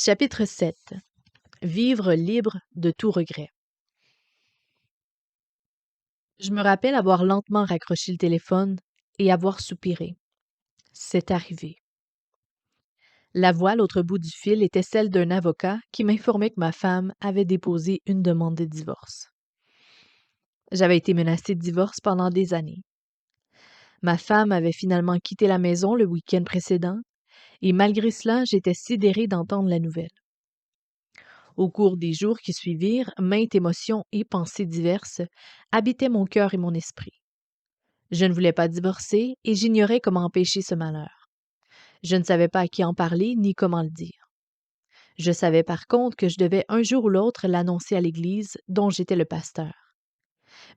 Chapitre 7. Vivre libre de tout regret. Je me rappelle avoir lentement raccroché le téléphone et avoir soupiré. C'est arrivé. La voix à l'autre bout du fil était celle d'un avocat qui m'informait que ma femme avait déposé une demande de divorce. J'avais été menacée de divorce pendant des années. Ma femme avait finalement quitté la maison le week-end précédent et malgré cela, j'étais sidérée d'entendre la nouvelle. Au cours des jours qui suivirent, maintes émotions et pensées diverses habitaient mon cœur et mon esprit. Je ne voulais pas divorcer et j'ignorais comment empêcher ce malheur. Je ne savais pas à qui en parler ni comment le dire. Je savais par contre que je devais un jour ou l'autre l'annoncer à l'Église dont j'étais le pasteur.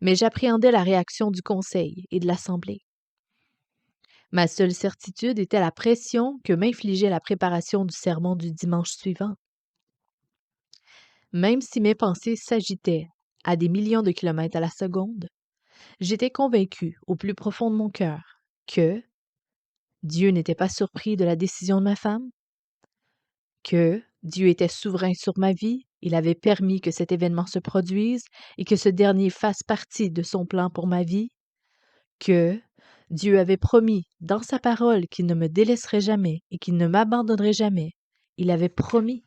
Mais j'appréhendais la réaction du conseil et de l'Assemblée. Ma seule certitude était la pression que m'infligeait la préparation du sermon du dimanche suivant. Même si mes pensées s'agitaient à des millions de kilomètres à la seconde, j'étais convaincue au plus profond de mon cœur que Dieu n'était pas surpris de la décision de ma femme, que Dieu était souverain sur ma vie, il avait permis que cet événement se produise et que ce dernier fasse partie de son plan pour ma vie, que Dieu avait promis dans sa parole qu'il ne me délaisserait jamais et qu'il ne m'abandonnerait jamais. Il avait promis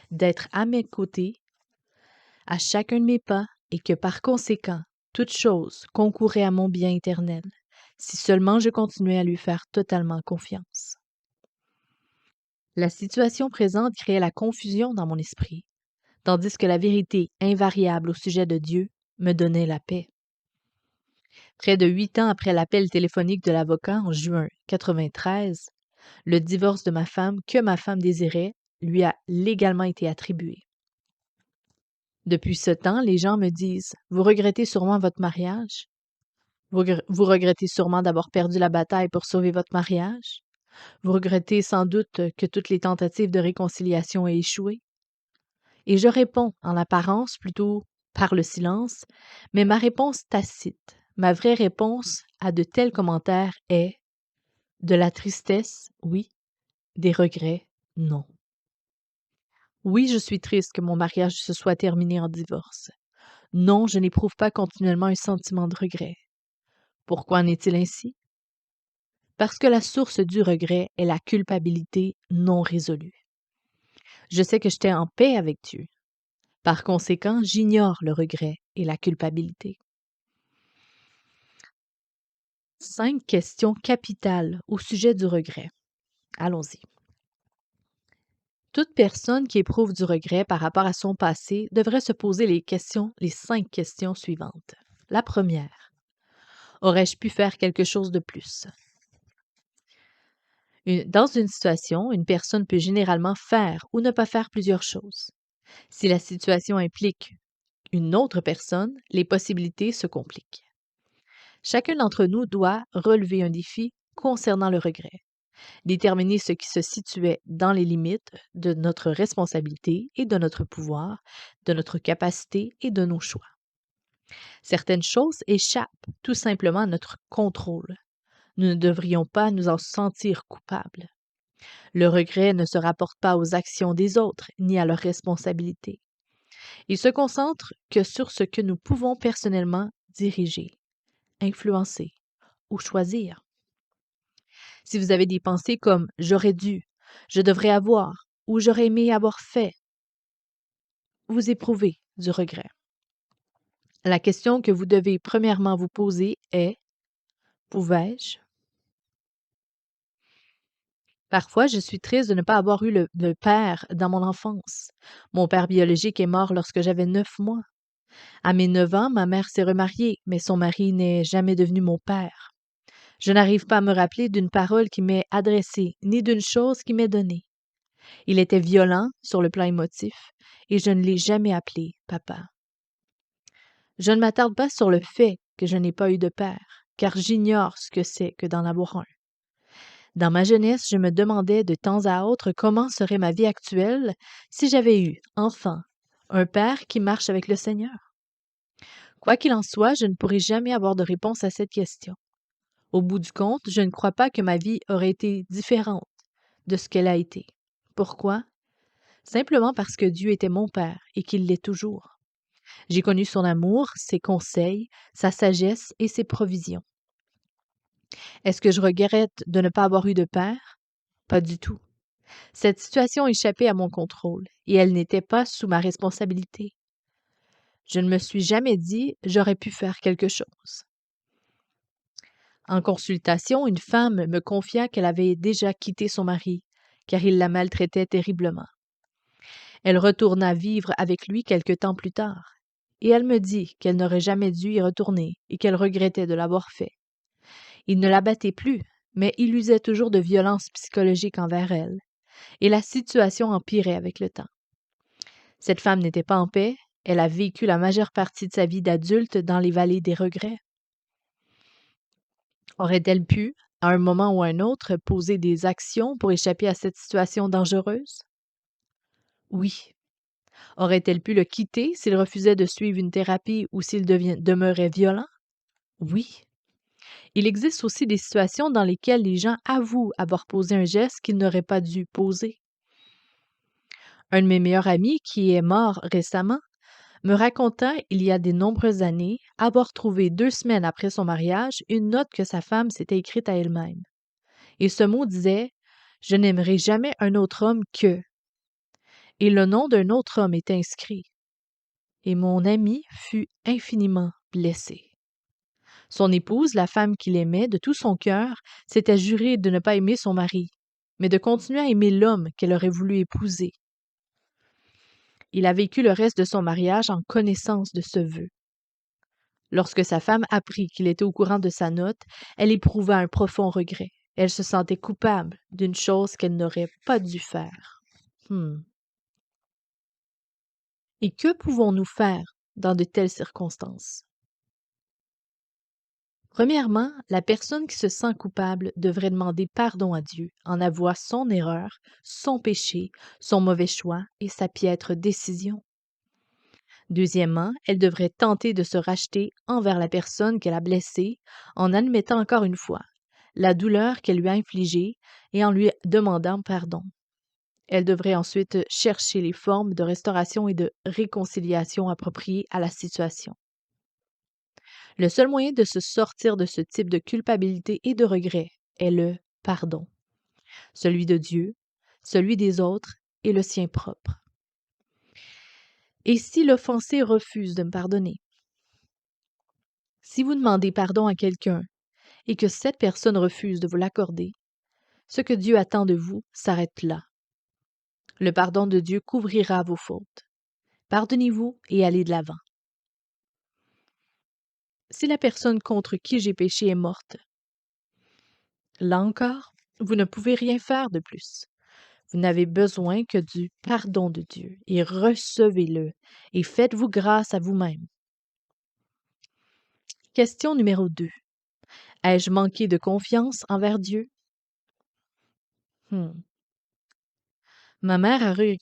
d'être à mes côtés à chacun de mes pas et que par conséquent, toute chose concourait à mon bien éternel, si seulement je continuais à lui faire totalement confiance. La situation présente créait la confusion dans mon esprit, tandis que la vérité invariable au sujet de Dieu me donnait la paix. Près de 8 ans après l'appel téléphonique de l'avocat en juin 93, le divorce de ma femme que ma femme désirait lui a légalement été attribué. Depuis ce temps, les gens me disent « Vous regrettez sûrement votre mariage? Vous regrettez sûrement d'avoir perdu la bataille pour sauver votre mariage? Vous regrettez sans doute que toutes les tentatives de réconciliation aient échoué? » Et je réponds en apparence plutôt par le silence, mais ma réponse tacite, ma vraie réponse à de tels commentaires est de la tristesse, oui, des regrets, non. Oui, je suis triste que mon mariage se soit terminé en divorce. Non, je n'éprouve pas continuellement un sentiment de regret. Pourquoi en est-il ainsi? Parce que la source du regret est la culpabilité non résolue. Je sais que j'étais en paix avec Dieu. Par conséquent, j'ignore le regret et la culpabilité. 5 questions capitales au sujet du regret. Allons-y. Toute personne qui éprouve du regret par rapport à son passé devrait se poser les 5 questions suivantes. La première. Aurais-je pu faire quelque chose de plus? Dans une situation, une personne peut généralement faire ou ne pas faire plusieurs choses. Si la situation implique une autre personne, les possibilités se compliquent. Chacun d'entre nous doit relever un défi concernant le regret, déterminer ce qui se situait dans les limites de notre responsabilité et de notre pouvoir, de notre capacité et de nos choix. Certaines choses échappent tout simplement à notre contrôle. Nous ne devrions pas nous en sentir coupables. Le regret ne se rapporte pas aux actions des autres ni à leurs responsabilités. Il se concentre que sur ce que nous pouvons personnellement diriger, influencer ou choisir. Si vous avez des pensées comme j'aurais dû, je devrais avoir ou j'aurais aimé avoir fait, vous éprouvez du regret. La question que vous devez premièrement vous poser est pouvais-je? Parfois, je suis triste de ne pas avoir eu de père dans mon enfance. Mon père biologique est mort lorsque j'avais 9 mois. À mes 9 ans, ma mère s'est remariée, mais son mari n'est jamais devenu mon père. Je n'arrive pas à me rappeler d'une parole qui m'est adressée, ni d'une chose qui m'est donnée. Il était violent sur le plan émotif, et je ne l'ai jamais appelé papa. Je ne m'attarde pas sur le fait que je n'ai pas eu de père, car j'ignore ce que c'est que d'en avoir un. Dans ma jeunesse, je me demandais de temps à autre comment serait ma vie actuelle si j'avais eu, enfant, un père qui marche avec le Seigneur. Quoi qu'il en soit, je ne pourrai jamais avoir de réponse à cette question. Au bout du compte, je ne crois pas que ma vie aurait été différente de ce qu'elle a été. Pourquoi? simplement parce que Dieu était mon Père et qu'il l'est toujours. J'ai connu son amour, ses conseils, sa sagesse et ses provisions. Est-ce que je regrette de ne pas avoir eu de père? Pas du tout. Cette situation échappait à mon contrôle et elle n'était pas sous ma responsabilité. Je ne me suis jamais dit j'aurais pu faire quelque chose. En consultation, une femme me confia qu'elle avait déjà quitté son mari, car il la maltraitait terriblement. Elle retourna vivre avec lui quelque temps plus tard, et elle me dit qu'elle n'aurait jamais dû y retourner et qu'elle regrettait de l'avoir fait. Il ne la battait plus, mais il usait toujours de violence psychologique envers elle, et la situation empirait avec le temps. Cette femme n'était pas en paix, elle a vécu la majeure partie de sa vie d'adulte dans les vallées des regrets. Aurait-elle pu, à un moment ou à un autre, poser des actions pour échapper à cette situation dangereuse? Oui. Aurait-elle pu le quitter s'il refusait de suivre une thérapie ou s'il demeurait violent? Oui. Il existe aussi des situations dans lesquelles les gens avouent avoir posé un geste qu'ils n'auraient pas dû poser. Un de mes meilleurs amis, qui est mort récemment, me raconta, il y a de nombreuses années, avoir trouvé 2 semaines après son mariage une note que sa femme s'était écrite à elle-même. Et ce mot disait « Je n'aimerai jamais un autre homme que… » Et le nom d'un autre homme était inscrit. Et mon ami fut infiniment blessé. Son épouse, la femme qu'il aimait de tout son cœur, s'était jurée de ne pas aimer son mari, mais de continuer à aimer l'homme qu'elle aurait voulu épouser. Il a vécu le reste de son mariage en connaissance de ce vœu. Lorsque sa femme apprit qu'il était au courant de sa note, elle éprouva un profond regret. Elle se sentait coupable d'une chose qu'elle n'aurait pas dû faire. Et que pouvons-nous faire dans de telles circonstances? Premièrement, la personne qui se sent coupable devrait demander pardon à Dieu, en avouant son erreur, son péché, son mauvais choix et sa piètre décision. Deuxièmement, elle devrait tenter de se racheter envers la personne qu'elle a blessée en admettant encore une fois la douleur qu'elle lui a infligée et en lui demandant pardon. Elle devrait ensuite chercher les formes de restauration et de réconciliation appropriées à la situation. Le seul moyen de se sortir de ce type de culpabilité et de regret est le pardon, celui de Dieu, celui des autres et le sien propre. Et si l'offensé refuse de me pardonner? Si vous demandez pardon à quelqu'un et que cette personne refuse de vous l'accorder, ce que Dieu attend de vous s'arrête là. Le pardon de Dieu couvrira vos fautes. Pardonnez-vous et allez de l'avant. Si la personne contre qui j'ai péché est morte, là encore, vous ne pouvez rien faire de plus. Vous n'avez besoin que du pardon de Dieu et recevez-le et faites-vous grâce à vous-même. Question numéro 2. Ai-je manqué de confiance envers Dieu? Ma mère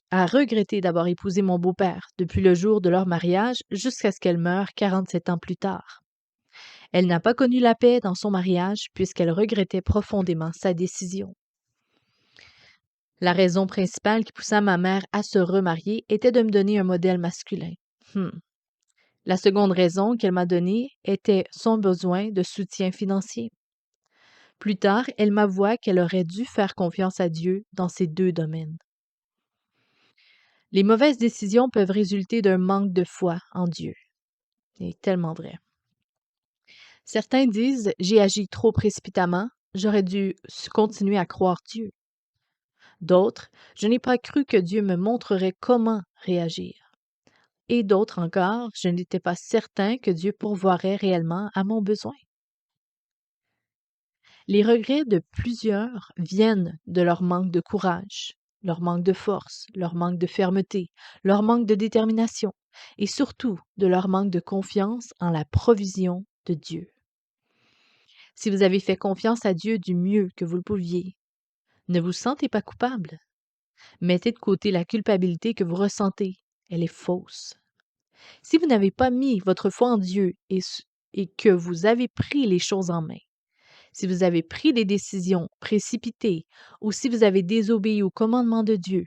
a regretté d'avoir épousé mon beau-père depuis le jour de leur mariage jusqu'à ce qu'elle meure 47 ans plus tard. Elle n'a pas connu la paix dans son mariage puisqu'elle regrettait profondément sa décision. La raison principale qui poussa ma mère à se remarier était de me donner un modèle masculin. La seconde raison qu'elle m'a donnée était son besoin de soutien financier. Plus tard, elle m'avoua qu'elle aurait dû faire confiance à Dieu dans ces deux domaines. Les mauvaises décisions peuvent résulter d'un manque de foi en Dieu. C'est tellement vrai. Certains disent « j'ai agi trop précipitamment, j'aurais dû continuer à croire Dieu ». D'autres « je n'ai pas cru que Dieu me montrerait comment réagir ». Et d'autres encore « je n'étais pas certain que Dieu pourvoirait réellement à mon besoin ». Les regrets de plusieurs viennent de leur manque de courage, leur manque de force, leur manque de fermeté, leur manque de détermination et surtout de leur manque de confiance en la provision de Dieu. Si vous avez fait confiance à Dieu du mieux que vous le pouviez, ne vous sentez pas coupable. Mettez de côté la culpabilité que vous ressentez. Elle est fausse. Si vous n'avez pas mis votre foi en Dieu et que vous avez pris les choses en main, si vous avez pris des décisions précipitées ou si vous avez désobéi au commandement de Dieu,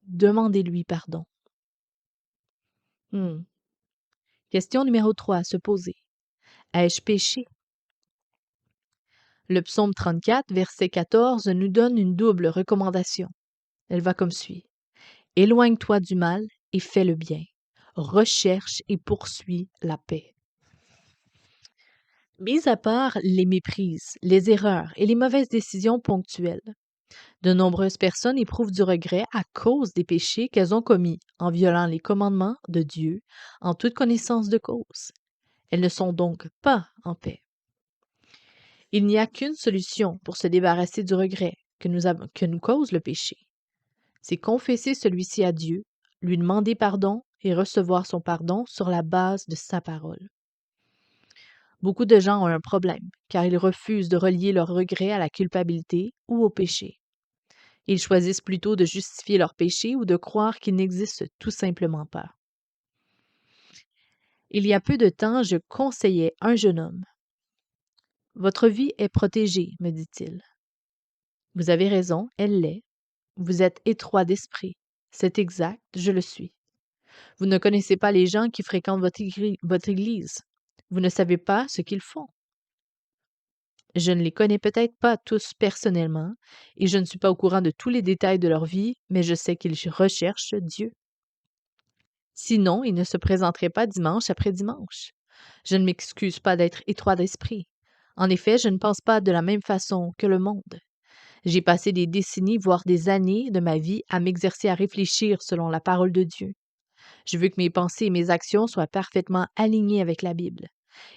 demandez-lui pardon. Question numéro 3 à se poser. Ai-je péché? Le psaume 34, verset 14, nous donne une double recommandation. Elle va comme suit. Éloigne-toi du mal et fais le bien. Recherche et poursuis la paix. Mis à part les méprises, les erreurs et les mauvaises décisions ponctuelles, de nombreuses personnes éprouvent du regret à cause des péchés qu'elles ont commis en violant les commandements de Dieu en toute connaissance de cause. Elles ne sont donc pas en paix. Il n'y a qu'une solution pour se débarrasser du regret que nous cause le péché. C'est confesser celui-ci à Dieu, lui demander pardon et recevoir son pardon sur la base de sa parole. Beaucoup de gens ont un problème, car ils refusent de relier leur regret à la culpabilité ou au péché. Ils choisissent plutôt de justifier leur péché ou de croire qu'il n'existe tout simplement pas. Il y a peu de temps, je conseillais un jeune homme. « Votre vie est protégée, me dit-il. Vous avez raison, elle l'est. Vous êtes étroit d'esprit. C'est exact, je le suis. Vous ne connaissez pas les gens qui fréquentent votre église. Vous ne savez pas ce qu'ils font. Je ne les connais peut-être pas tous personnellement, et je ne suis pas au courant de tous les détails de leur vie, mais je sais qu'ils recherchent Dieu. Sinon, ils ne se présenteraient pas dimanche après dimanche. Je ne m'excuse pas d'être étroit d'esprit. En effet, je ne pense pas de la même façon que le monde. J'ai passé des décennies, voire des années de ma vie à m'exercer à réfléchir selon la parole de Dieu. Je veux que mes pensées et mes actions soient parfaitement alignées avec la Bible.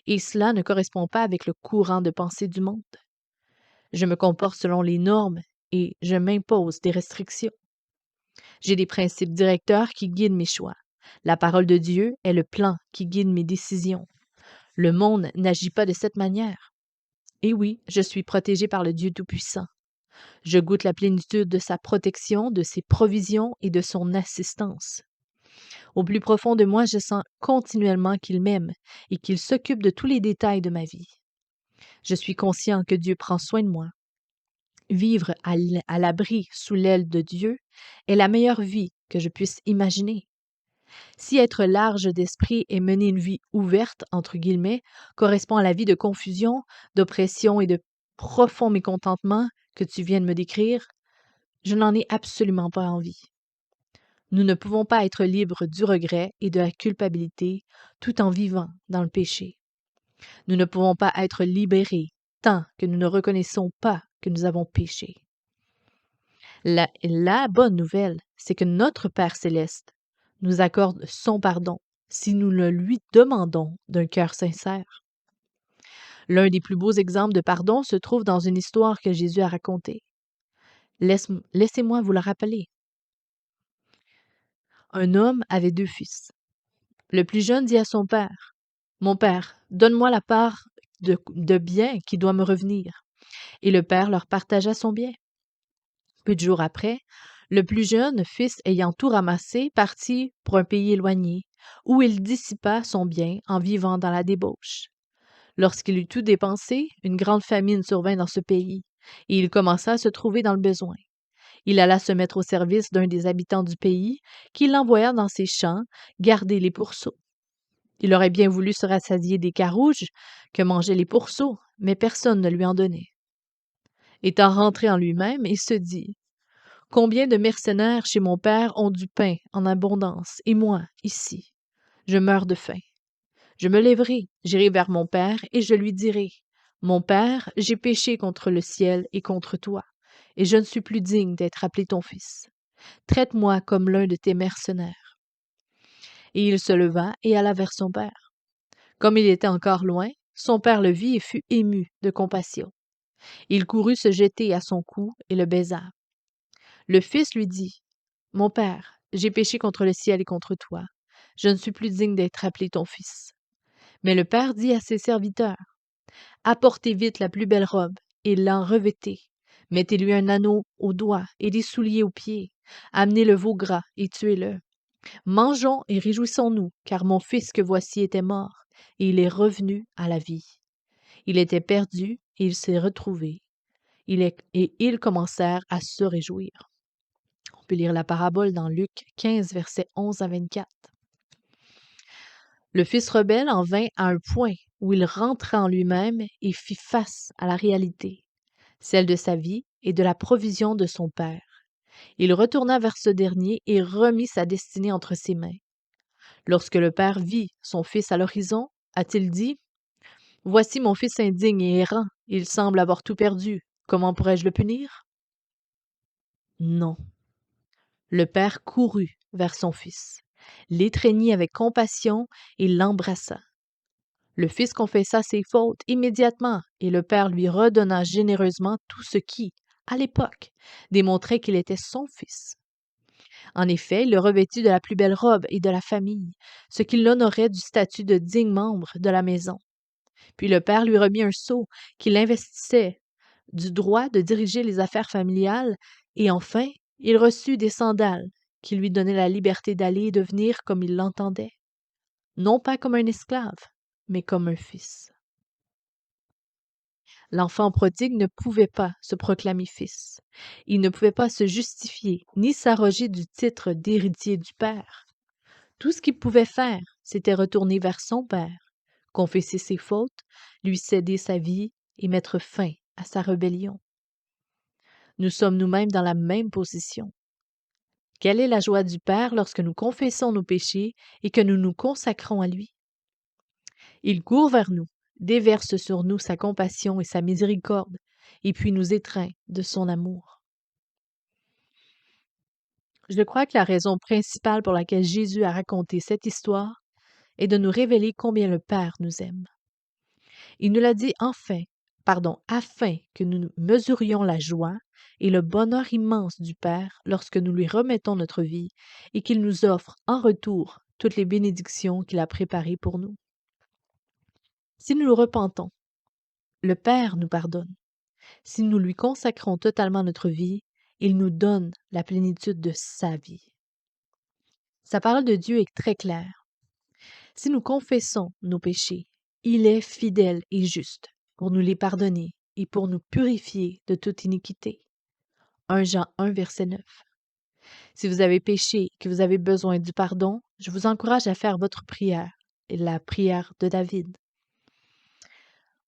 Et cela ne correspond pas avec le courant de pensée du monde. Je me comporte selon les normes et je m'impose des restrictions. J'ai des principes directeurs qui guident mes choix. La parole de Dieu est le plan qui guide mes décisions. Le monde n'agit pas de cette manière. Et oui, je suis protégé par le Dieu Tout-Puissant. Je goûte la plénitude de sa protection, de ses provisions et de son assistance. Au plus profond de moi, je sens continuellement qu'il m'aime et qu'il s'occupe de tous les détails de ma vie. Je suis conscient que Dieu prend soin de moi. Vivre à l'abri sous l'aile de Dieu est la meilleure vie que je puisse imaginer. Si être large d'esprit et mener une vie ouverte, entre guillemets, correspond à la vie de confusion, d'oppression et de profond mécontentement que tu viens de me décrire, je n'en ai absolument pas envie. Nous ne pouvons pas être libres du regret et de la culpabilité tout en vivant dans le péché. Nous ne pouvons pas être libérés tant que nous ne reconnaissons pas que nous avons péché. La bonne nouvelle, c'est que notre Père céleste nous accorde son pardon si nous le lui demandons d'un cœur sincère. L'un des plus beaux exemples de pardon se trouve dans une histoire que Jésus a racontée. Laissez-moi vous la rappeler. Un homme avait 2 fils. Le plus jeune dit à son père, « Mon père, donne-moi la part de bien qui doit me revenir. » Et le père leur partagea son bien. Peu de jours après, le plus jeune fils ayant tout ramassé partit pour un pays éloigné, où il dissipa son bien en vivant dans la débauche. Lorsqu'il eut tout dépensé, une grande famine survint dans ce pays, et il commença à se trouver dans le besoin. Il alla se mettre au service d'un des habitants du pays, qui l'envoya dans ses champs garder les pourceaux. Il aurait bien voulu se rassasier des carouges que mangeaient les pourceaux, mais personne ne lui en donnait. Étant rentré en lui-même, il se dit: « Combien de mercenaires chez mon père ont du pain en abondance, et moi, ici, je meurs de faim. Je me lèverai, j'irai vers mon père, et je lui dirai: Mon père, j'ai péché contre le ciel et contre toi, et je ne suis plus digne d'être appelé ton fils. Traite-moi comme l'un de tes mercenaires. » Et il se leva et alla vers son père. Comme il était encore loin, son père le vit et fut ému de compassion. Il courut se jeter à son cou et le baisa. Le fils lui dit: « Mon père, j'ai péché contre le ciel et contre toi. Je ne suis plus digne d'être appelé ton fils. » Mais le père dit à ses serviteurs: « Apportez vite la plus belle robe et l'en revêtez. Mettez-lui un anneau au doigt et des souliers aux pieds. Amenez le veau gras et tuez-le. Mangeons et réjouissons-nous, car mon fils que voici était mort, et il est revenu à la vie. Il était perdu et il s'est retrouvé. Et ils commencèrent à se réjouir. » peux lire la parabole dans Luc 15, versets 11 à 24. Le fils rebelle en vint à un point où il rentra en lui-même et fit face à la réalité, celle de sa vie et de la provision de son père. Il retourna vers ce dernier et remit sa destinée entre ses mains. Lorsque le père vit son fils à l'horizon, a-t-il dit: Voici mon fils indigne et errant, il semble avoir tout perdu. Comment pourrais-je le punir? Non. Le père courut vers son fils, l'étreignit avec compassion et l'embrassa. Le fils confessa ses fautes immédiatement et le père lui redonna généreusement tout ce qui, à l'époque, démontrait qu'il était son fils. En effet, il le revêtit de la plus belle robe et de la famille, ce qui l'honorait du statut de digne membre de la maison. Puis le père lui remit un sceau qui l'investissait du droit de diriger les affaires familiales, et enfin, il reçut des sandales qui lui donnaient la liberté d'aller et de venir comme il l'entendait, non pas comme un esclave, mais comme un fils. L'enfant prodigue ne pouvait pas se proclamer fils. Il ne pouvait pas se justifier ni s'arroger du titre d'héritier du père. Tout ce qu'il pouvait faire, c'était retourner vers son père, confesser ses fautes, lui céder sa vie et mettre fin à sa rébellion. Nous sommes nous-mêmes dans la même position. Quelle est la joie du Père lorsque nous confessons nos péchés et que nous nous consacrons à lui? Il court vers nous, déverse sur nous sa compassion et sa miséricorde, et puis nous étreint de son amour. Je crois que la raison principale pour laquelle Jésus a raconté cette histoire est de nous révéler combien le Père nous aime. Il nous l'a dit afin que nous mesurions la joie et le bonheur immense du Père lorsque nous lui remettons notre vie et qu'il nous offre en retour toutes les bénédictions qu'il a préparées pour nous. Si nous nous repentons, le Père nous pardonne. Si nous lui consacrons totalement notre vie, il nous donne la plénitude de sa vie. Sa parole de Dieu est très claire. Si nous confessons nos péchés, il est fidèle et juste pour nous les pardonner et pour nous purifier de toute iniquité. 1 Jean 1, verset 9. Si vous avez péché et que vous avez besoin du pardon, je vous encourage à faire votre prière, et la prière de David.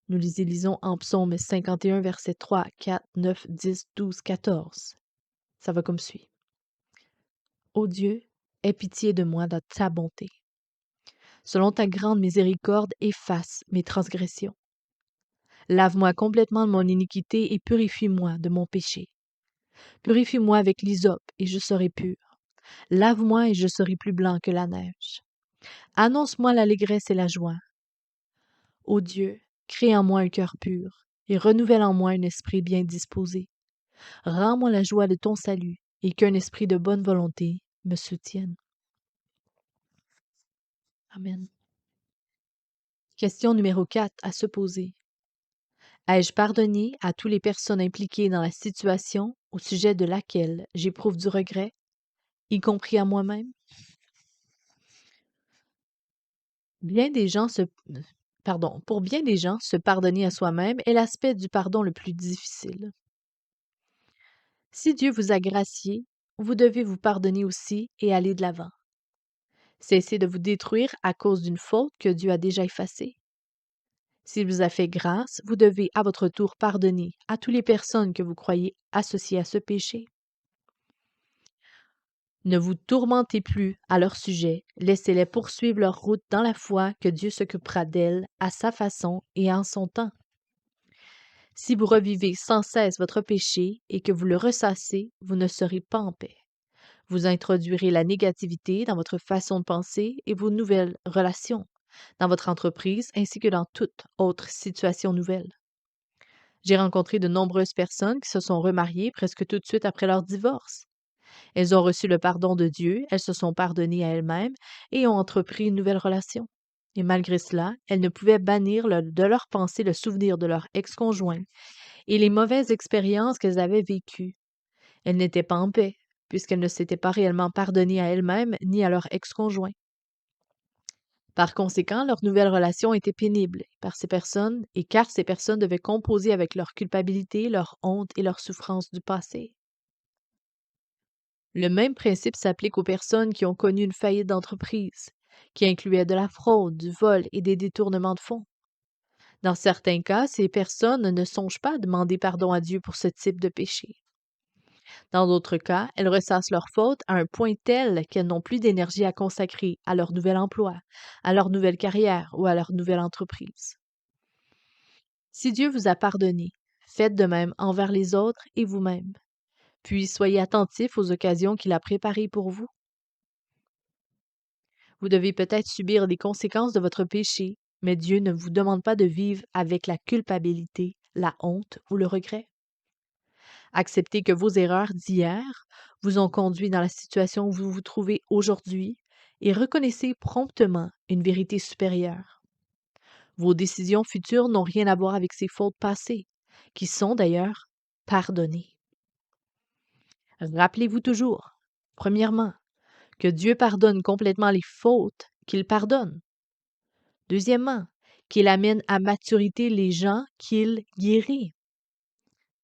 Nous les lisons en Psaume 51, versets 3, 4, 9, 10, 12, 14. Ça va comme suit. Ô Dieu, aie pitié de moi dans ta bonté. Selon ta grande miséricorde, efface mes transgressions. Lave-moi complètement de mon iniquité et purifie-moi de mon péché. Purifie-moi avec l'hysope et je serai pur. Lave-moi et je serai plus blanc que la neige. Annonce-moi l'allégresse et la joie. Ô Dieu, crée en moi un cœur pur et renouvelle en moi un esprit bien disposé. Rends-moi la joie de ton salut et qu'un esprit de bonne volonté me soutienne. Amen. Question numéro 4 à se poser. Ai-je pardonné à toutes les personnes impliquées dans la situation au sujet de laquelle j'éprouve du regret, y compris à moi-même? Pour bien des gens, se pardonner à soi-même est l'aspect du pardon le plus difficile. Si Dieu vous a gracié, vous devez vous pardonner aussi et aller de l'avant. Cessez de vous détruire à cause d'une faute que Dieu a déjà effacée. S'il vous a fait grâce, vous devez à votre tour pardonner à toutes les personnes que vous croyez associées à ce péché. Ne vous tourmentez plus à leur sujet, laissez-les poursuivre leur route dans la foi que Dieu s'occupera d'elles à sa façon et en son temps. Si vous revivez sans cesse votre péché et que vous le ressassez, vous ne serez pas en paix. Vous introduirez la négativité dans votre façon de penser et vos nouvelles relations, dans votre entreprise ainsi que dans toute autre situation nouvelle. J'ai rencontré de nombreuses personnes qui se sont remariées presque tout de suite après leur divorce. Elles ont reçu le pardon de Dieu, elles se sont pardonnées à elles-mêmes et ont entrepris une nouvelle relation. Et malgré cela, elles ne pouvaient bannir de leur pensée le souvenir de leur ex-conjoint et les mauvaises expériences qu'elles avaient vécues. Elles n'étaient pas en paix, puisqu'elles ne s'étaient pas réellement pardonnées à elles-mêmes ni à leur ex-conjoint. Par conséquent, leur nouvelle relation était pénible car ces personnes devaient composer avec leur culpabilité, leur honte et leur souffrance du passé. Le même principe s'applique aux personnes qui ont connu une faillite d'entreprise, qui incluait de la fraude, du vol et des détournements de fonds. Dans certains cas, ces personnes ne songent pas à demander pardon à Dieu pour ce type de péché. Dans d'autres cas, elles ressassent leurs fautes à un point tel qu'elles n'ont plus d'énergie à consacrer à leur nouvel emploi, à leur nouvelle carrière ou à leur nouvelle entreprise. Si Dieu vous a pardonné, faites de même envers les autres et vous-même. Puis soyez attentifs aux occasions qu'il a préparées pour vous. Vous devez peut-être subir les conséquences de votre péché, mais Dieu ne vous demande pas de vivre avec la culpabilité, la honte ou le regret. Acceptez que vos erreurs d'hier vous ont conduit dans la situation où vous vous trouvez aujourd'hui et reconnaissez promptement une vérité supérieure. Vos décisions futures n'ont rien à voir avec ces fautes passées, qui sont d'ailleurs pardonnées. Rappelez-vous toujours, premièrement, que Dieu pardonne complètement les fautes qu'il pardonne. Deuxièmement, qu'il amène à maturité les gens qu'il guérit.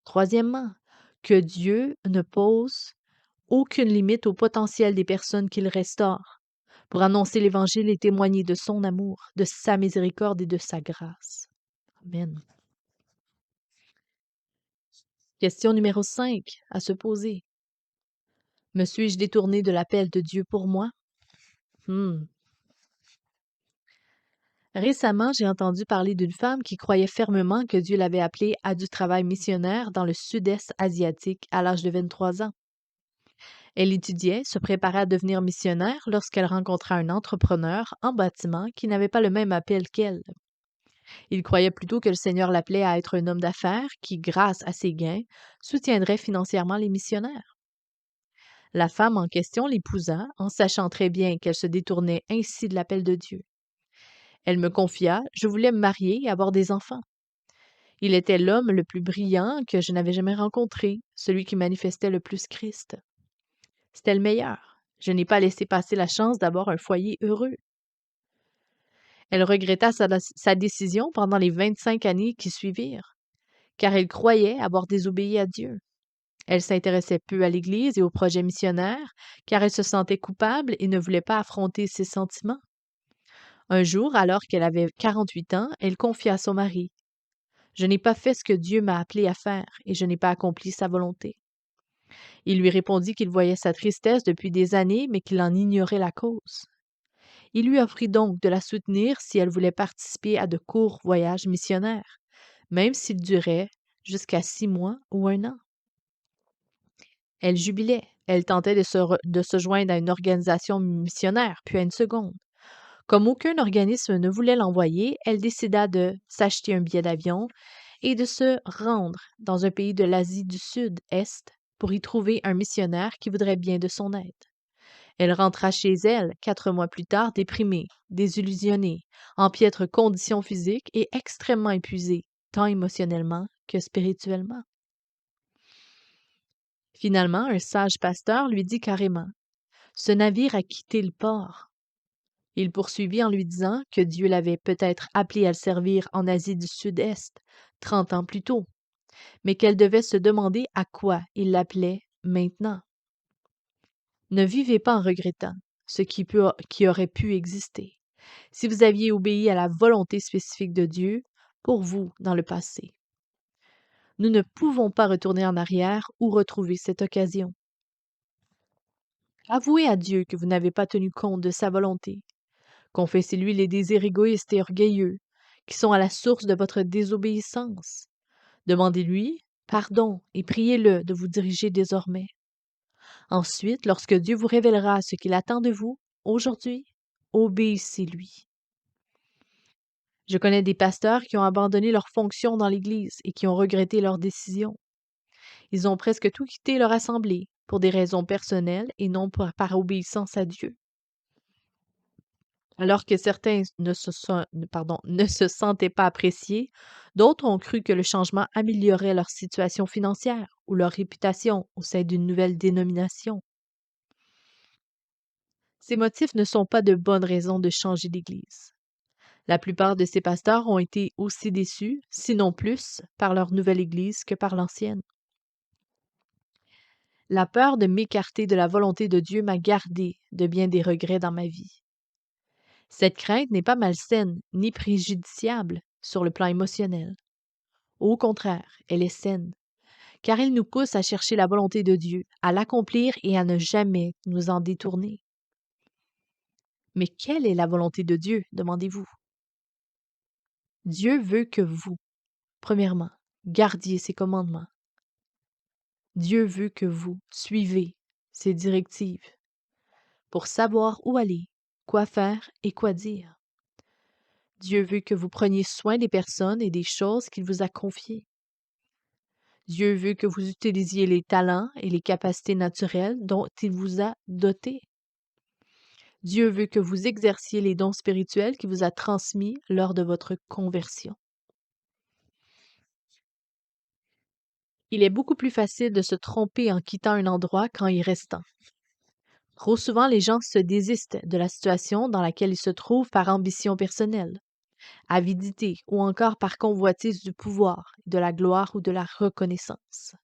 Troisièmement, que Dieu ne pose aucune limite au potentiel des personnes qu'il restaure pour annoncer l'Évangile et témoigner de son amour, de sa miséricorde et de sa grâce. Amen. Question numéro 5 à se poser. Me suis-je détourné de l'appel de Dieu pour moi? Récemment, j'ai entendu parler d'une femme qui croyait fermement que Dieu l'avait appelée à du travail missionnaire dans le sud-est asiatique à l'âge de 23 ans. Elle étudiait, se préparait à devenir missionnaire lorsqu'elle rencontra un entrepreneur en bâtiment qui n'avait pas le même appel qu'elle. Il croyait plutôt que le Seigneur l'appelait à être un homme d'affaires qui, grâce à ses gains, soutiendrait financièrement les missionnaires. La femme en question l'épousa en sachant très bien qu'elle se détournait ainsi de l'appel de Dieu. Elle me confia, je voulais me marier et avoir des enfants. Il était l'homme le plus brillant que je n'avais jamais rencontré, celui qui manifestait le plus Christ. C'était le meilleur. Je n'ai pas laissé passer la chance d'avoir un foyer heureux. Elle regretta sa décision pendant les 25 années qui suivirent, car elle croyait avoir désobéi à Dieu. Elle s'intéressait peu à l'Église et aux projets missionnaires, car elle se sentait coupable et ne voulait pas affronter ses sentiments. Un jour, alors qu'elle avait 48 ans, elle confia à son mari, « Je n'ai pas fait ce que Dieu m'a appelé à faire et je n'ai pas accompli sa volonté. » Il lui répondit qu'il voyait sa tristesse depuis des années, mais qu'il en ignorait la cause. Il lui offrit donc de la soutenir si elle voulait participer à de courts voyages missionnaires, même s'ils duraient jusqu'à 6 mois ou 1 an. Elle jubilait. Elle tentait de se joindre à une organisation missionnaire, puis à une seconde. Comme aucun organisme ne voulait l'envoyer, elle décida de s'acheter un billet d'avion et de se rendre dans un pays de l'Asie du Sud-Est pour y trouver un missionnaire qui voudrait bien de son aide. Elle rentra chez elle 4 mois plus tard déprimée, désillusionnée, en piètre condition physique et extrêmement épuisée, tant émotionnellement que spirituellement. Finalement, un sage pasteur lui dit carrément, « Ce navire a quitté le port. » Il poursuivit en lui disant que Dieu l'avait peut-être appelée à le servir en Asie du Sud-Est, 30 ans plus tôt, mais qu'elle devait se demander à quoi il l'appelait maintenant. Ne vivez pas en regrettant ce qui aurait pu exister, si vous aviez obéi à la volonté spécifique de Dieu pour vous dans le passé. Nous ne pouvons pas retourner en arrière ou retrouver cette occasion. Avouez à Dieu que vous n'avez pas tenu compte de sa volonté. Confessez-lui les désirs égoïstes et orgueilleux qui sont à la source de votre désobéissance. Demandez-lui pardon et priez-le de vous diriger désormais. Ensuite, lorsque Dieu vous révélera ce qu'il attend de vous, aujourd'hui, obéissez-lui. Je connais des pasteurs qui ont abandonné leur fonction dans l'Église et qui ont regretté leur décision. Ils ont presque tout quitté leur assemblée pour des raisons personnelles et non par obéissance à Dieu. Alors que certains ne se sentaient pas appréciés, d'autres ont cru que le changement améliorerait leur situation financière ou leur réputation au sein d'une nouvelle dénomination. Ces motifs ne sont pas de bonnes raisons de changer d'Église. La plupart de ces pasteurs ont été aussi déçus, sinon plus, par leur nouvelle Église que par l'ancienne. La peur de m'écarter de la volonté de Dieu m'a gardé de bien des regrets dans ma vie. Cette crainte n'est pas malsaine ni préjudiciable sur le plan émotionnel. Au contraire, elle est saine, car elle nous pousse à chercher la volonté de Dieu, à l'accomplir et à ne jamais nous en détourner. Mais quelle est la volonté de Dieu, demandez-vous? Dieu veut que vous, premièrement, gardiez ses commandements. Dieu veut que vous suivez ses directives pour savoir où aller, quoi faire et quoi dire. Dieu veut que vous preniez soin des personnes et des choses qu'il vous a confiées. Dieu veut que vous utilisiez les talents et les capacités naturelles dont il vous a dotés. Dieu veut que vous exerciez les dons spirituels qu'il vous a transmis lors de votre conversion. Il est beaucoup plus facile de se tromper en quittant un endroit qu'en y restant. Trop souvent, les gens se désistent de la situation dans laquelle ils se trouvent par ambition personnelle, avidité ou encore par convoitise du pouvoir, de la gloire ou de la reconnaissance.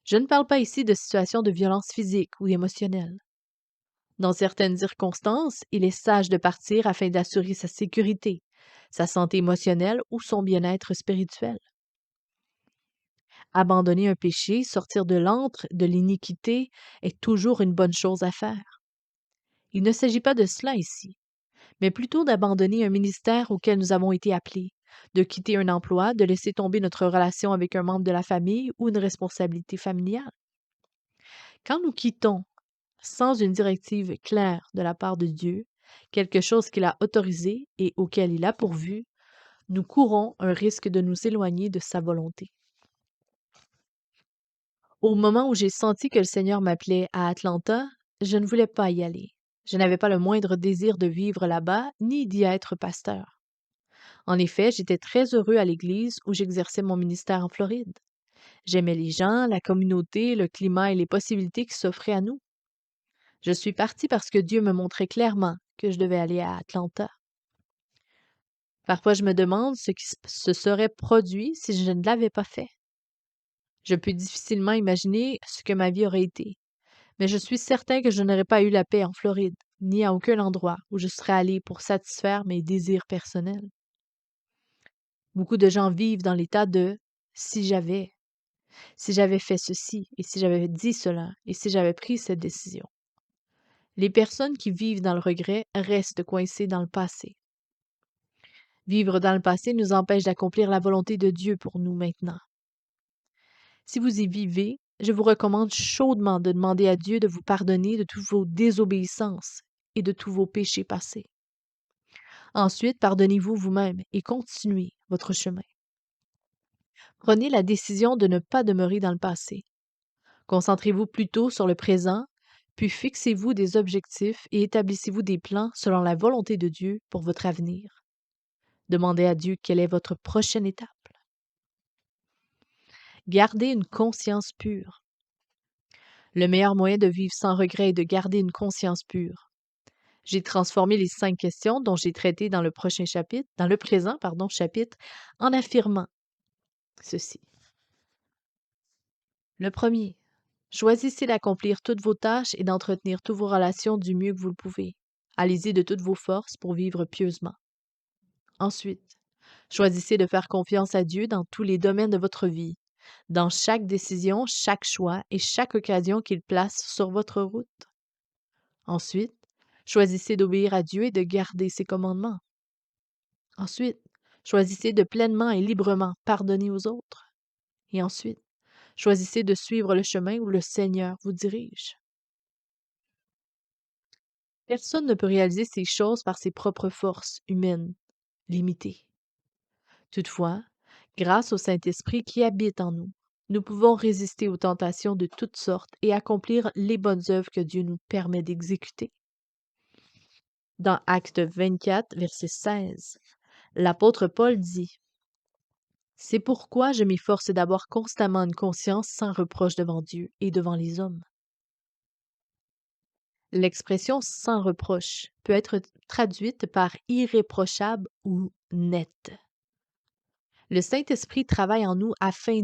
Je ne parle pas ici de situations de violence physique ou émotionnelle. Dans certaines circonstances, il est sage de partir afin d'assurer sa sécurité, sa santé émotionnelle ou son bien-être spirituel. Abandonner un péché, sortir de l'antre de l'iniquité est toujours une bonne chose à faire. Il ne s'agit pas de cela ici, mais plutôt d'abandonner un ministère auquel nous avons été appelés, de quitter un emploi, de laisser tomber notre relation avec un membre de la famille ou une responsabilité familiale. Quand nous quittons sans une directive claire de la part de Dieu, quelque chose qu'il a autorisé et auquel il a pourvu, nous courons un risque de nous éloigner de sa volonté. Au moment où j'ai senti que le Seigneur m'appelait à Atlanta, je ne voulais pas y aller. Je n'avais pas le moindre désir de vivre là-bas, ni d'y être pasteur. En effet, j'étais très heureux à l'église où j'exerçais mon ministère en Floride. J'aimais les gens, la communauté, le climat et les possibilités qui s'offraient à nous. Je suis partie parce que Dieu me montrait clairement que je devais aller à Atlanta. Parfois, je me demande ce qui se serait produit si je ne l'avais pas fait. Je peux difficilement imaginer ce que ma vie aurait été, mais je suis certain que je n'aurais pas eu la paix en Floride, ni à aucun endroit où je serais allée pour satisfaire mes désirs personnels. Beaucoup de gens vivent dans l'état de si j'avais fait ceci, et si j'avais dit cela, et si j'avais pris cette décision. Les personnes qui vivent dans le regret restent coincées dans le passé. Vivre dans le passé nous empêche d'accomplir la volonté de Dieu pour nous maintenant. Si vous y vivez, je vous recommande chaudement de demander à Dieu de vous pardonner de toutes vos désobéissances et de tous vos péchés passés. Ensuite, pardonnez-vous vous-même et continuez votre chemin. Prenez la décision de ne pas demeurer dans le passé. Concentrez-vous plutôt sur le présent, puis fixez-vous des objectifs et établissez-vous des plans selon la volonté de Dieu pour votre avenir. Demandez à Dieu quelle est votre prochaine étape. Gardez une conscience pure. Le meilleur moyen de vivre sans regret est de garder une conscience pure. J'ai transformé les 5 questions dont j'ai traité dans le présent, chapitre, en affirmant ceci. Le premier, choisissez d'accomplir toutes vos tâches et d'entretenir toutes vos relations du mieux que vous le pouvez. Allez-y de toutes vos forces pour vivre pieusement. Ensuite, choisissez de faire confiance à Dieu dans tous les domaines de votre vie, dans chaque décision, chaque choix et chaque occasion qu'il place sur votre route. Ensuite, choisissez d'obéir à Dieu et de garder ses commandements. Ensuite, choisissez de pleinement et librement pardonner aux autres. Et ensuite, choisissez de suivre le chemin où le Seigneur vous dirige. Personne ne peut réaliser ces choses par ses propres forces humaines limitées. Toutefois, grâce au Saint-Esprit qui habite en nous, nous pouvons résister aux tentations de toutes sortes et accomplir les bonnes œuvres que Dieu nous permet d'exécuter. Dans Actes 24, verset 16, l'apôtre Paul dit: « C'est pourquoi je m'efforce d'avoir constamment une conscience sans reproche devant Dieu et devant les hommes. » L'expression sans reproche peut être traduite par irréprochable ou net. Le Saint-Esprit travaille en nous afin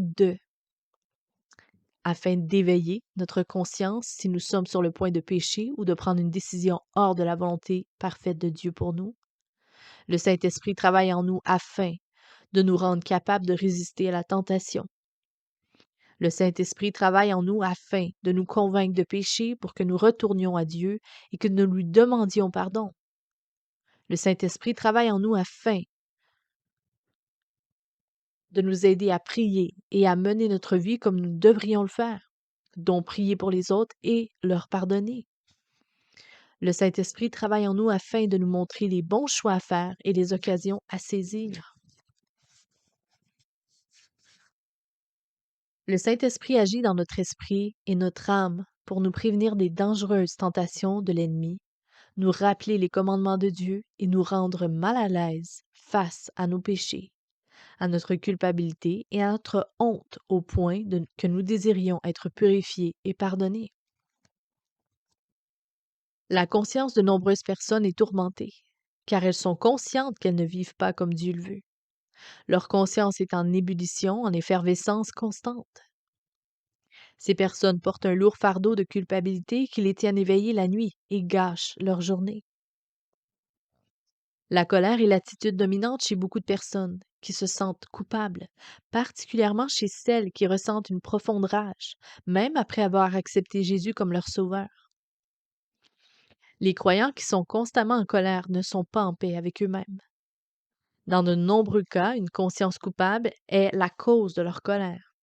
afin d'éveiller notre conscience si nous sommes sur le point de pécher ou de prendre une décision hors de la volonté parfaite de Dieu pour nous. Le Saint-Esprit travaille en nous afin de nous rendre capables de résister à la tentation. Le Saint-Esprit travaille en nous afin de nous convaincre de péché pour que nous retournions à Dieu et que nous lui demandions pardon. Le Saint-Esprit travaille en nous afin de nous aider à prier et à mener notre vie comme nous devrions le faire, dont prier pour les autres et leur pardonner. Le Saint-Esprit travaille en nous afin de nous montrer les bons choix à faire et les occasions à saisir. Le Saint-Esprit agit dans notre esprit et notre âme pour nous prévenir des dangereuses tentations de l'ennemi, nous rappeler les commandements de Dieu et nous rendre mal à l'aise face à nos péchés, à notre culpabilité et à notre honte au point que nous désirions être purifiés et pardonnés. La conscience de nombreuses personnes est tourmentée, car elles sont conscientes qu'elles ne vivent pas comme Dieu le veut. Leur conscience est en ébullition, en effervescence constante. Ces personnes portent un lourd fardeau de culpabilité qui les tiennent éveillées la nuit et gâche leur journée. La colère est l'attitude dominante chez beaucoup de personnes qui se sentent coupables, particulièrement chez celles qui ressentent une profonde rage, même après avoir accepté Jésus comme leur sauveur. Les croyants qui sont constamment en colère ne sont pas en paix avec eux-mêmes. Dans de nombreux cas, une conscience coupable est la cause de leur colère.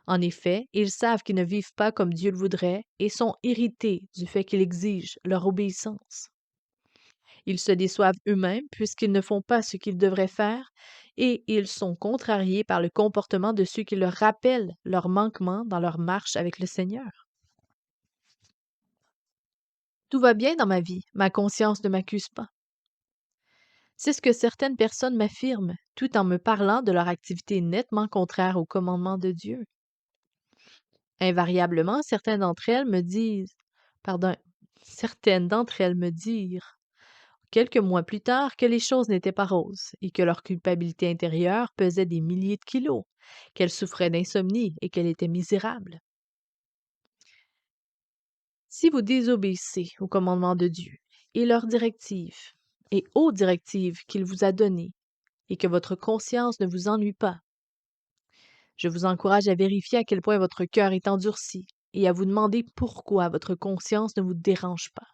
En effet, ils savent qu'ils ne vivent pas comme Dieu le voudrait et sont irrités du fait qu'il exige leur obéissance. Ils se déçoivent eux-mêmes puisqu'ils ne font pas ce qu'ils devraient faire et ils sont contrariés par le comportement de ceux qui leur rappellent leurs manquements dans leur marche avec le Seigneur. Tout va bien dans ma vie, ma conscience ne m'accuse pas. C'est ce que certaines personnes m'affirment, tout en me parlant de leur activité nettement contraire aux commandements de Dieu. Invariablement, certaines d'entre elles me dirent, quelques mois plus tard, que les choses n'étaient pas roses et que leur culpabilité intérieure pesait des milliers de kilos, qu'elles souffraient d'insomnie et qu'elles étaient misérables. Si vous désobéissez aux commandements de Dieu et leurs directives et aux directives qu'il vous a données et que votre conscience ne vous ennuie pas, je vous encourage à vérifier à quel point votre cœur est endurci et à vous demander pourquoi votre conscience ne vous dérange pas.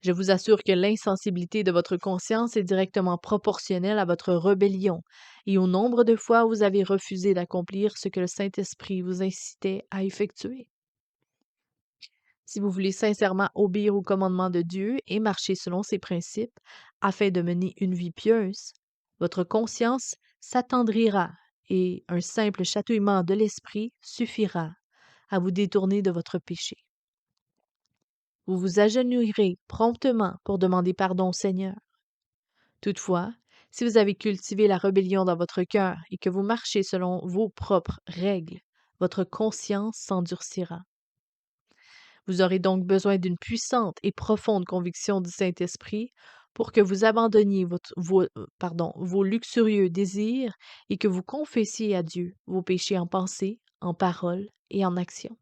Je vous assure que l'insensibilité de votre conscience est directement proportionnelle à votre rébellion et au nombre de fois où vous avez refusé d'accomplir ce que le Saint-Esprit vous incitait à effectuer. Si vous voulez sincèrement obéir aux commandements de Dieu et marcher selon ses principes afin de mener une vie pieuse, votre conscience s'attendrira et un simple chatouillement de l'esprit suffira à vous détourner de votre péché. Vous vous agenouillerez promptement pour demander pardon au Seigneur. Toutefois, si vous avez cultivé la rébellion dans votre cœur et que vous marchez selon vos propres règles, votre conscience s'endurcira. Vous aurez donc besoin d'une puissante et profonde conviction du Saint-Esprit pour que vous abandonniez vos luxurieux désirs et que vous confessiez à Dieu vos péchés en pensée, en parole et en action.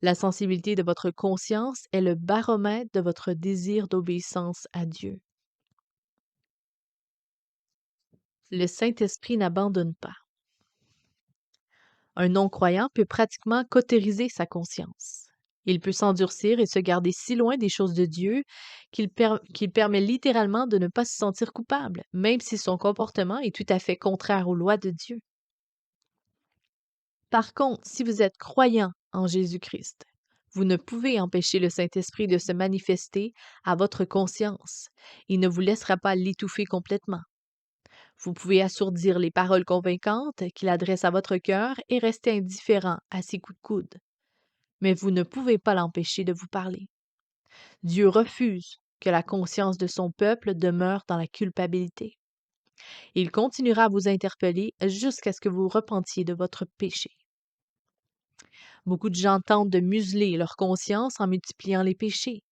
La sensibilité de votre conscience est le baromètre de votre désir d'obéissance à Dieu. Le Saint-Esprit n'abandonne pas. Un non-croyant peut pratiquement cautériser sa conscience. Il peut s'endurcir et se garder si loin des choses de Dieu qu'il permet littéralement de ne pas se sentir coupable, même si son comportement est tout à fait contraire aux lois de Dieu. Par contre, si vous êtes croyant en Jésus-Christ, vous ne pouvez empêcher le Saint-Esprit de se manifester à votre conscience. Il ne vous laissera pas l'étouffer complètement. Vous pouvez assourdir les paroles convaincantes qu'il adresse à votre cœur et rester indifférent à ses coups de coude. Mais vous ne pouvez pas l'empêcher de vous parler. Dieu refuse que la conscience de son peuple demeure dans la culpabilité. Il continuera à vous interpeller jusqu'à ce que vous repentiez de votre péché. Beaucoup de gens tentent de museler leur conscience en multipliant les péchés.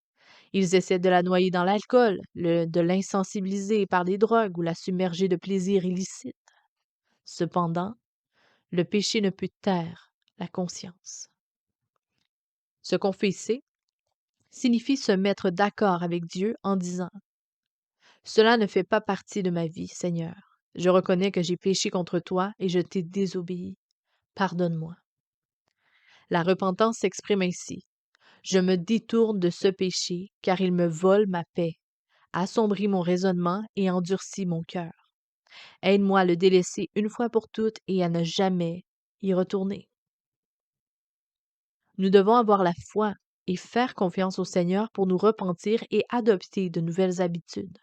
Ils essaient de la noyer dans l'alcool, de l'insensibiliser par les drogues ou la submerger de plaisirs illicites. Cependant, Le péché ne peut taire la conscience. Se confesser signifie se mettre d'accord avec Dieu en disant: cela ne fait pas partie de ma vie, Seigneur. Je reconnais que j'ai péché contre toi et je t'ai désobéi. Pardonne-moi. La repentance s'exprime ainsi: je me détourne de ce péché car il me vole ma paix, assombrit mon raisonnement et endurcit mon cœur. Aide-moi à le délaisser une fois pour toutes et à ne jamais y retourner. Nous devons avoir la foi et faire confiance au Seigneur pour nous repentir et adopter de nouvelles habitudes,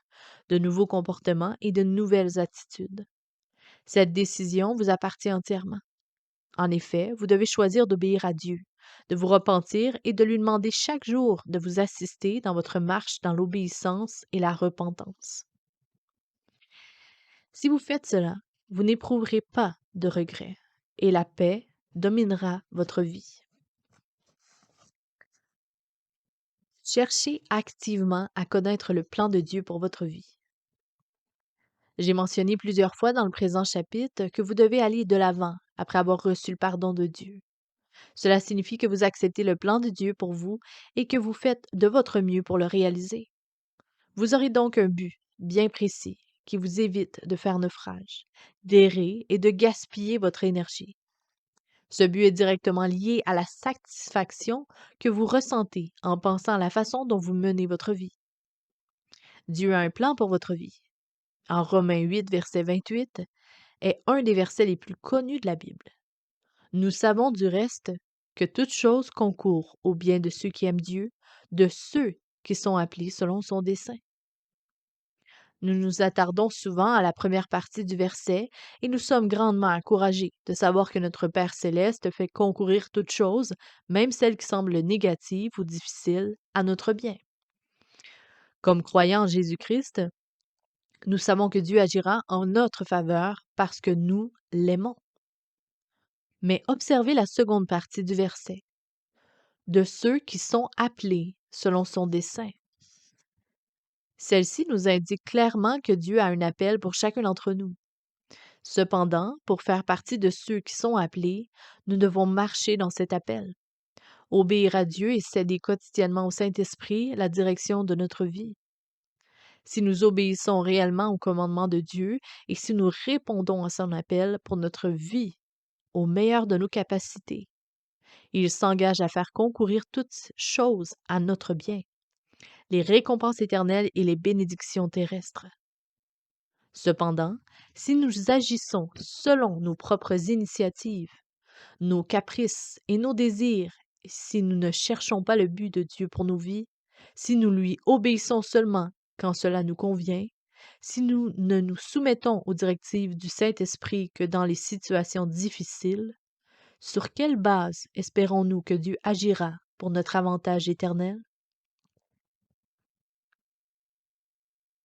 de nouveaux comportements et de nouvelles attitudes. Cette décision vous appartient entièrement. En effet, vous devez choisir d'obéir à Dieu, de vous repentir et de lui demander chaque jour de vous assister dans votre marche dans l'obéissance et la repentance. Si vous faites cela, vous n'éprouverez pas de regrets et la paix dominera votre vie. Cherchez activement à connaître le plan de Dieu pour votre vie. J'ai mentionné plusieurs fois dans le présent chapitre que vous devez aller de l'avant après avoir reçu le pardon de Dieu. Cela signifie que vous acceptez le plan de Dieu pour vous et que vous faites de votre mieux pour le réaliser. Vous aurez donc un but bien précis qui vous évite de faire naufrage, d'errer et de gaspiller votre énergie. Ce but est directement lié à la satisfaction que vous ressentez en pensant à la façon dont vous menez votre vie. Dieu a un plan pour votre vie. En Romains 8, verset 28, est un des versets les plus connus de la Bible. Nous savons du reste que toute chose concourt au bien de ceux qui aiment Dieu, de ceux qui sont appelés selon son dessein. Nous nous attardons souvent à la première partie du verset et nous sommes grandement encouragés de savoir que notre Père céleste fait concourir toutes choses, même celles qui semblent négatives ou difficiles, à notre bien. Comme croyants en Jésus-Christ, nous savons que Dieu agira en notre faveur parce que nous l'aimons. Mais observez la seconde partie du verset: de ceux qui sont appelés selon son dessein. Celle-ci nous indique clairement que Dieu a un appel pour chacun d'entre nous. Cependant, pour faire partie de ceux qui sont appelés, nous devons marcher dans cet appel, obéir à Dieu et céder quotidiennement au Saint-Esprit la direction de notre vie. Si nous obéissons réellement au commandement de Dieu et si nous répondons à son appel pour notre vie au meilleur de nos capacités, il s'engage à faire concourir toutes choses à notre bien, les récompenses éternelles et les bénédictions terrestres. Cependant, si nous agissons selon nos propres initiatives, nos caprices et nos désirs, si nous ne cherchons pas le but de Dieu pour nos vies, si nous lui obéissons seulement quand cela nous convient, si nous ne nous soumettons aux directives du Saint-Esprit que dans les situations difficiles, sur quelle base espérons-nous que Dieu agira pour notre avantage éternel?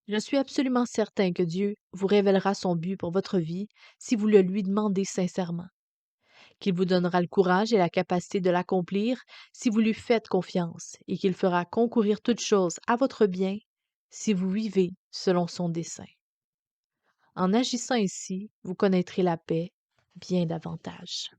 Je suis absolument certain que Dieu vous révélera son but pour votre vie si vous le lui demandez sincèrement, qu'il vous donnera le courage et la capacité de l'accomplir si vous lui faites confiance et qu'il fera concourir toutes choses à votre bien si vous vivez selon son dessein. En agissant ainsi, vous connaîtrez la paix bien davantage.